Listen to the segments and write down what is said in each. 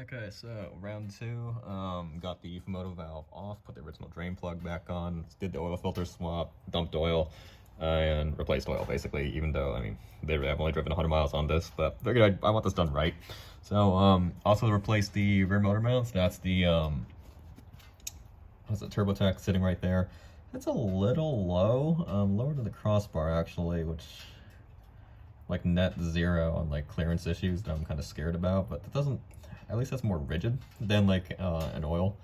Okay, so round two, got the Fumoto valve off, put the original drain plug back on, did the oil filter swap, dumped oil, and replaced oil basically, even though, I mean, I've only driven 100 miles on this, but figured I want this done right. So, also replaced the rear motor mounts. That's the, what's it, TurboTech sitting right there. It's a little low, lower than the crossbar actually, which, like net zero on like clearance issues that I'm kind of scared about, but that doesn't, at least that's more rigid than like an oil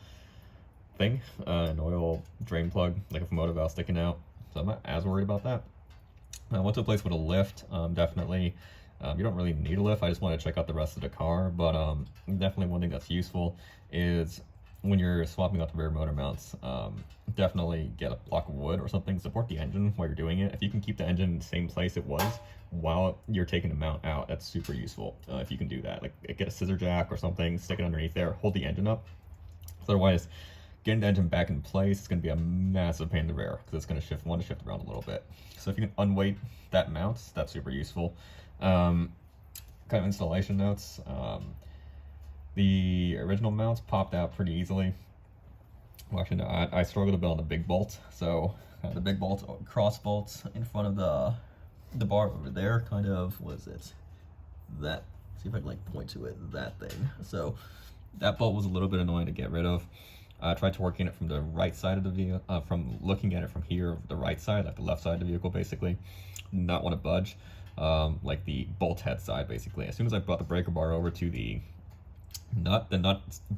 thing, an oil drain plug, like a Fumoto valve sticking out. So I'm not as worried about that. I went to a place with a lift, definitely. You don't really need a lift, I just want to check out the rest of the car, but definitely one thing that's useful is when you're swapping out the rear motor mounts, definitely get a block of wood or something, support the engine while you're doing it. If you can keep the engine in the same place it was while you're taking the mount out, that's super useful. If you can do that, like get a scissor jack or something, stick it underneath there, hold the engine up. Otherwise, getting the engine back in place is going to be a massive pain in the rear because it's going to shift around a little bit. So if you can unweight that mount, that's super useful. Kind of installation notes. The original mounts popped out pretty easily. Well, actually, no, I struggled a bit on the big bolt. So the big bolt, cross bolts in front of the bar over there, kind of, what is it? That, see if I can like point to it, that thing. So that bolt was a little bit annoying to get rid of. I tried to working it from the right side of the vehicle, from looking at it from here, the right side, like the left side of the vehicle, basically. Not want to budge, like the bolt head side, basically. As soon as I brought the breaker bar over to the nut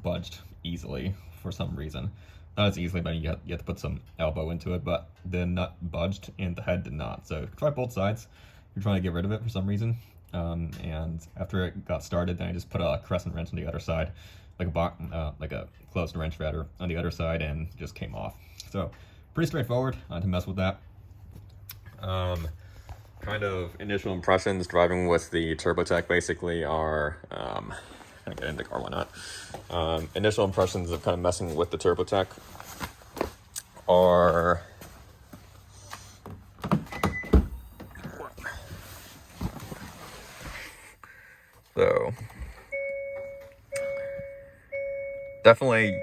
budged easily for some reason. Not as easily, but you have to put some elbow into it, but the nut budged and the head did not. So try both sides. You're trying to get rid of it for some reason. And after it got started, then I just put a crescent wrench on the other side, like a closed wrench rather, on the other side, and just came off. So pretty straightforward to mess with that. Kind of initial impressions driving with the TurboTech basically are, I get in the car, why not? Initial impressions of kind of messing with the TurboTech are so definitely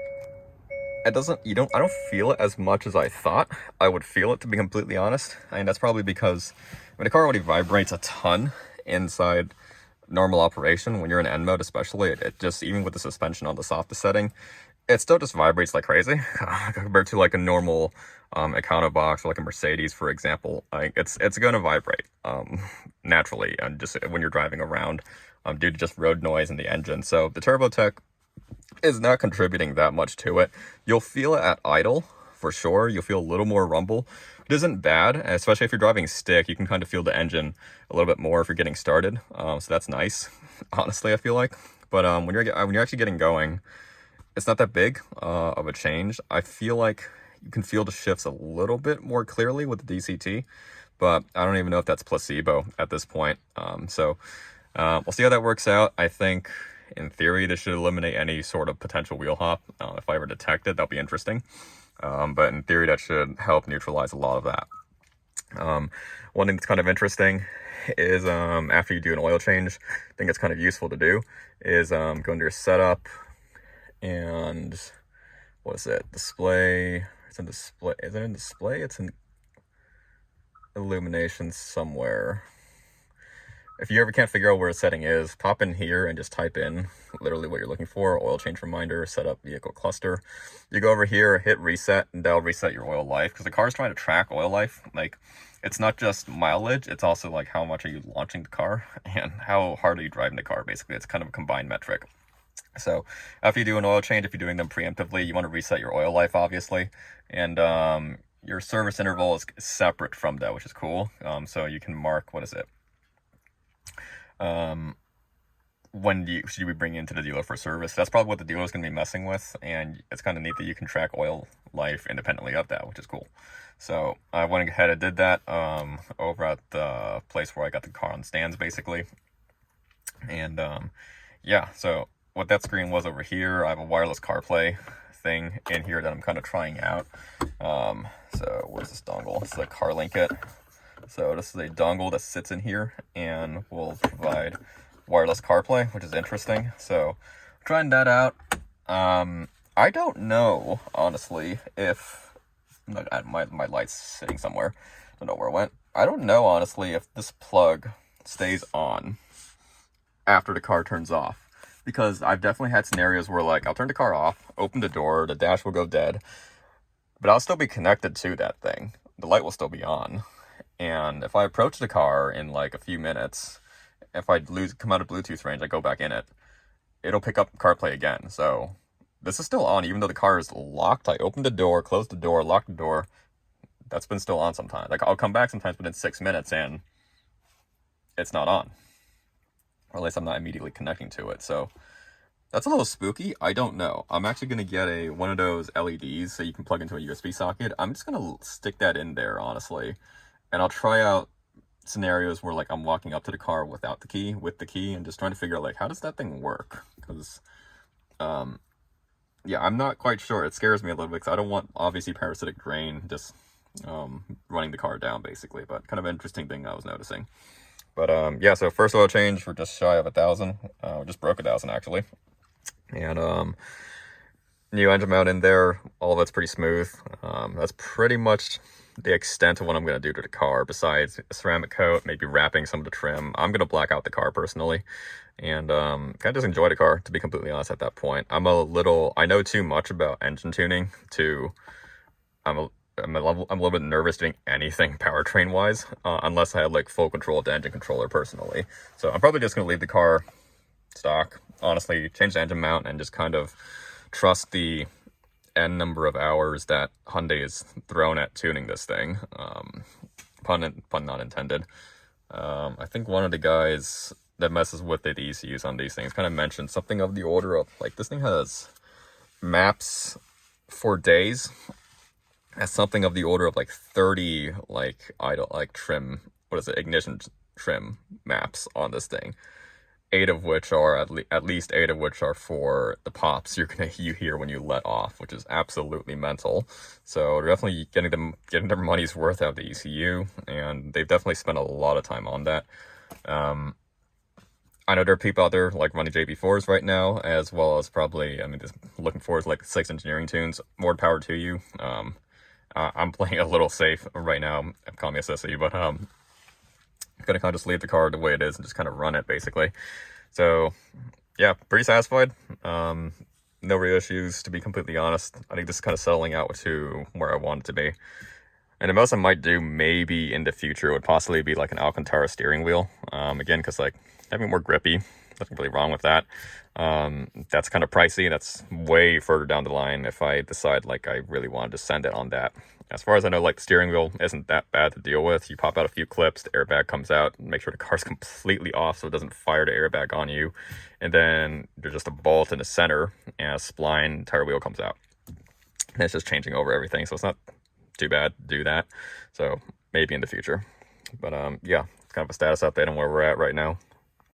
I don't feel it as much as I thought I would feel it, to be completely honest. I mean, that's probably because when the car already vibrates a ton inside normal operation, when you're in N mode especially, it just, even with the suspension on the softest setting, it still just vibrates like crazy compared to like a normal Econo box or like a Mercedes, for example. Like it's going to vibrate naturally, and just when you're driving around due to just road noise in the engine. So the TurboTech is not contributing that much to it. You'll feel it at idle for sure. You'll feel a little more rumble. It isn't bad, especially if you're driving stick. You can kind of feel the engine a little bit more if you're getting started. So that's nice, honestly, I feel like. But when you're actually getting going, it's not that big of a change. I feel like you can feel the shifts a little bit more clearly with the DCT, but I don't even know if that's placebo at this point. We'll see how that works out. I think, in theory, this should eliminate any sort of potential wheel hop. If I ever detect it, that'll be interesting. But in theory, that should help neutralize a lot of that. One thing that's kind of interesting is after you do an oil change, I think it's kind of useful to do, is go into your setup and, what is it? Display. It's in display. Is it in display? It's in illumination somewhere. If you ever can't figure out where a setting is, pop in here and just type in literally what you're looking for: oil change reminder, set up vehicle cluster. You go over here, hit reset, and that'll reset your oil life, because the car's trying to track oil life. Like, it's not just mileage, it's also like how much are you launching the car and how hard are you driving the car. Basically, it's kind of a combined metric. So after you do an oil change, if you're doing them preemptively, you want to reset your oil life, obviously, and your service interval is separate from that, which is cool. So you can mark, what is it? When should you be bringing into the dealer for service? That's probably what the dealer is going to be messing with, and it's kind of neat that you can track oil life independently of that, which is cool. So I went ahead and did that over at the place where I got the car on stands, basically. And yeah, so what that screen was over here, I have a wireless CarPlay thing in here that I'm kind of trying out. So where's this dongle? It's the CarLink it. So this is a dongle that sits in here and will provide wireless CarPlay, which is interesting. So trying that out. I don't know, honestly, if my light's sitting somewhere. Don't know where it went. I don't know, honestly, if this plug stays on after the car turns off. Because I've definitely had scenarios where, like, I'll turn the car off, open the door, the dash will go dead, but I'll still be connected to that thing. The light will still be on. And if I approach the car in, like, a few minutes, if I come out of Bluetooth range, I go back in it, it'll pick up CarPlay again. So this is still on, even though the car is locked. I opened the door, closed the door, locked the door. That's been still on sometimes. Like, I'll come back sometimes within 6 minutes and it's not on. Or at least I'm not immediately connecting to it. So that's a little spooky. I don't know. I'm actually going to get one of those LEDs so you can plug into a USB socket. I'm just going to stick that in there, honestly. And I'll try out scenarios where, like, I'm walking up to the car without the key, with the key, and just trying to figure out, like, how does that thing work? Because, yeah, I'm not quite sure. It scares me a little bit because I don't want, obviously, parasitic drain just running the car down, basically. But kind of an interesting thing I was noticing. But yeah, so first oil change, we're just shy of 1,000. We just broke 1,000 actually. And new engine mount in there, all that's pretty smooth. That's pretty much the extent of what I'm going to do to the car, besides a ceramic coat, maybe wrapping some of the trim. I'm going to black out the car personally, and kind of just enjoy the car, to be completely honest at that point. I know too much about engine tuning to, I'm a little bit nervous doing anything powertrain wise, unless I had like full control of the engine controller personally. So I'm probably just going to leave the car stock, honestly, change the engine mount, and just kind of trust the N number of hours that Hyundai is thrown at tuning this thing. Pun not intended. I think one of the guys that messes with the ECUs on these things kind of mentioned something of the order of, like, this thing has maps for days. Has something of the order of like 30 like trim, ignition trim maps on this thing. 8 of which are at least 8 of which are for the pops you hear when you let off, which is absolutely mental. So they're definitely getting their money's worth out of the ECU, and they've definitely spent a lot of time on that. I know there are people out there like running JB4s right now, as well as probably, just looking forward to like 6 engineering tunes. More power to you. I'm playing a little safe right now. I'm calling me a sissy, but I'm gonna kind of just leave the car the way it is and just kind of run it, basically. So yeah, pretty satisfied. No real issues, to be completely honest. I think this is kind of settling out to where I want it to be. And the most I might do maybe in the future would possibly be like an Alcantara steering wheel. Again, because like having more grippy, nothing really wrong with that. That's kind of pricey. That's way further down the line if I decide like I really wanted to send it on that. As far as I know, like, the steering wheel isn't that bad to deal with. You pop out a few clips, the airbag comes out, make sure the car's completely off so it doesn't fire the airbag on you. And then there's just a bolt in the center and a spline, entire wheel comes out. And it's just changing over everything, so it's not too bad to do that. So maybe in the future. But yeah, it's kind of a status update on where we're at right now.